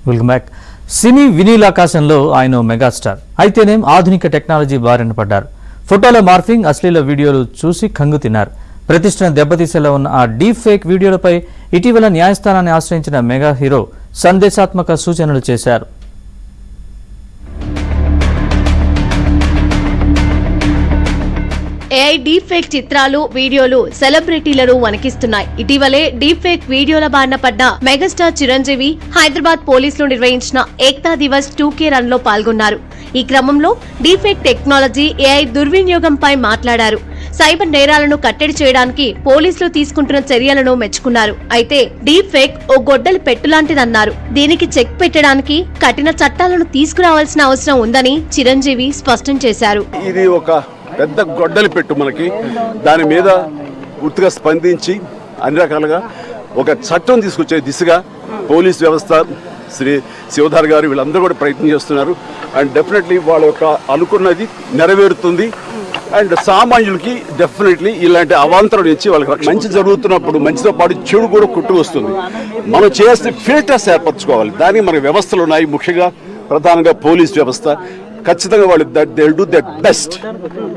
Welcome back. సినీ వినీలాకాశంలో ఆయన megastar అయితేనేం ఆధునిక టెక్నాలజీ బారిన పడ్డారు. ఫోటోల మార్ఫింగ్, అశ్లీల వీడియోలు చూసి కంగు తిన్నారు. ప్రతిష్టను దెబ్బతీసేలా ఉన్న ఆ డీప్ ఫేక్ వీడియోలపై ఇటీవల న్యాయస్థానాన్ని ఆశ్రయించిన మెగా హీరో సందేశాత్మక సూచనలు చేశారు. ఏఐ డీప్ ఫేక్ చిత్రాలు, వీడియోలు సెలబ్రిటీలను వణికిస్తున్నాయి. ఇటీవలే డీప్ ఫేక్ వీడియోల బారిన పడ్డ మెగాస్టార్ చిరంజీవి హైదరాబాద్ పోలీసులు నిర్వహించిన ఏక్తా దివస్ 2K రన్ లో పాల్గొన్నారు. ఈ క్రమంలో డీప్ ఫేక్ టెక్నాలజీ, ఏఐ దుర్వినియోగంపై మాట్లాడారు. సైబర్ నేరాలను కట్టడి చేయడానికి పోలీసులు తీసుకుంటున్న చర్యలను మెచ్చుకున్నారు. అయితే డీప్ ఫేక్ ఓ గొడ్డలి పెట్టులాంటిదన్నారు. దీనికి చెక్ పెట్టడానికి కఠిన చట్టాలను తీసుకురావాల్సిన అవసరం ఉందని చిరంజీవి స్పష్టం చేశారు. ఇది ఒక పెద్ద గొడ్డలి పెట్టు, మనకి దాని మీద పూర్తిగా స్పందించి అన్ని రకాలుగా ఒక చట్టం తీసుకొచ్చే దిశగా పోలీస్ వ్యవస్థ, శ్రీ శివధార్ గారు వీళ్ళందరూ కూడా ప్రయత్నం చేస్తున్నారు. అండ్ డెఫినెట్లీ వాళ్ళ యొక్క అనుకున్నది నెరవేరుతుంది. అండ్ సామాన్యులకి డెఫినెట్లీ ఇలాంటి అవాంతరం నుంచి వాళ్ళకి మంచి జరుగుతున్నప్పుడు మంచితో పాటు చెడు కూడా కుట్టు వస్తుంది. మనం చేయాల్సిన ఫిల్టర్స్ ఏర్పరచుకోవాలి. దానికి మన వ్యవస్థలు ఉన్నాయి, ముఖ్యంగా ప్రధానంగా పోలీస్ వ్యవస్థ. ఖచ్చితంగా వాళ్ళు they will do that best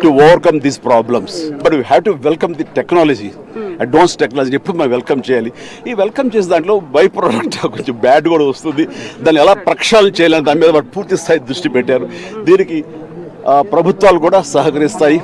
to overcome these problems. But we have to welcome the technology, advance technology ఎప్పుడు మనం వెల్కమ్ చేయాలి. ఈ వెల్కమ్ చేసే దాంట్లో బై ప్రోడక్ట్ కొంచెం బ్యాడ్ కూడా వస్తుంది. దాన్ని ఎలా ప్రక్షాళన చేయాలని దాని మీద వాళ్ళు పూర్తి స్థాయి దృష్టి పెట్టారు. దీనికి ప్రభుత్వాలు కూడా సహకరిస్తాయి.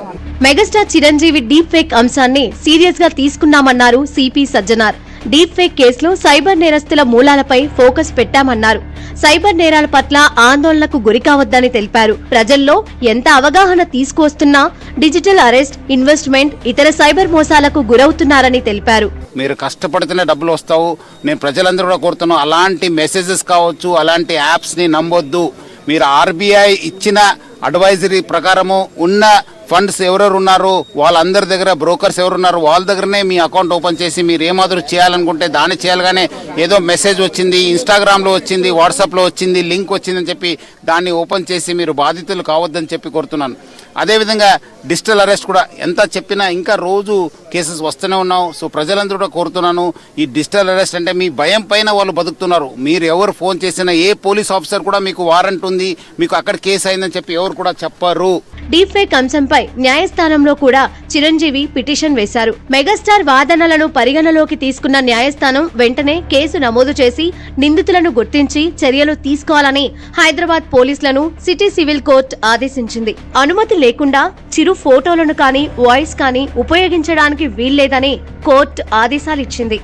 మెగాస్టార్ చిరంజీవి డీప్ ఫేక్ అంశాన్ని సీరియస్ గా తీసుకున్నామన్నారు సిపి సజ్జనార్. డీప్ ఫేక్ కేసులో సైబర్ నేరస్తుల మూలాలపై ఫోకస్ పెట్టామన్నారు. సైబర్ నేరాల పట్ల ఆందోళనకు గురికావద్దని తెలిపారు. ప్రజల్లో ఎంత అవగాహన తీసుకువస్తున్నా డిజిటల్ అరెస్ట్, ఇన్వెస్ట్మెంట్, ఇతర సైబర్ మోసాలకు గురవుతున్నారని తెలిపారు. మీరు కష్టపడితేనే డబ్బులు వస్తావు. నేను ప్రజలందరూ కూడా కోరుతున్నాను, అలాంటి మెసేజెస్ కావచ్చు, అలాంటి యాప్స్ ని నమ్మొద్దు. మీరు ఆర్బీఐ ఇచ్చిన అడ్వైజరీ ప్రకారము ఉన్న ఫండ్స్ ఎవరెవరు ఉన్నారు, వాళ్ళందరి దగ్గర బ్రోకర్స్ ఎవరున్నారు, వాళ్ళ దగ్గరనే మీ అకౌంట్ ఓపెన్ చేసి మీరు ఏమాదిరి చేయాలనుకుంటే దాన్ని చేయాలగానే ఏదో మెసేజ్ వచ్చింది, ఇన్స్టాగ్రామ్లో వచ్చింది, వాట్సాప్లో వచ్చింది, లింక్ వచ్చిందని చెప్పి దాన్ని ఓపెన్ చేసి మీరు బాధితులు కావద్దని చెప్పి కోరుతున్నాను. అదేవిధంగా డిజిటల్ అరెస్ట్ కూడా ఎంత చెప్పినా ఇంకా రోజు కేసెస్ వస్తూనే ఉన్నావు. సో ప్రజలందరూ కూడా కోరుతున్నాను, ఈ డిజిటల్ అరెస్ట్ అంటే మీ భయం పైన వాళ్ళు బతుకుతున్నారు. మీరు ఎవరు ఫోన్ చేసినా ఏ పోలీస్ ఆఫీసర్ కూడా మీకు వారెంట్ ఉంది, మీకు అక్కడ కేసు అయిందని చెప్పి ఎవరు కూడా చెప్పరు. డీప్ ఫేక్ అంశంపై న్యాయస్థానంలో కూడా చిరంజీవి పిటిషన్ వేశారు. మెగాస్టార్ వాదనలను పరిగణలోకి తీసుకున్న న్యాయస్థానం వెంటనే కేసు నమోదు చేసి నిందితులను గుర్తించి చర్యలు తీసుకోవాలని హైదరాబాద్ పోలీసులను సిటీ సివిల్ కోర్టు ఆదేశించింది. అనుమతి లేకుండా చిరు ఫోటోలను కానీ వాయిస్ కానీ ఉపయోగించడానికి వీల్లేదని కోర్టు ఆదేశాలిచ్చింది.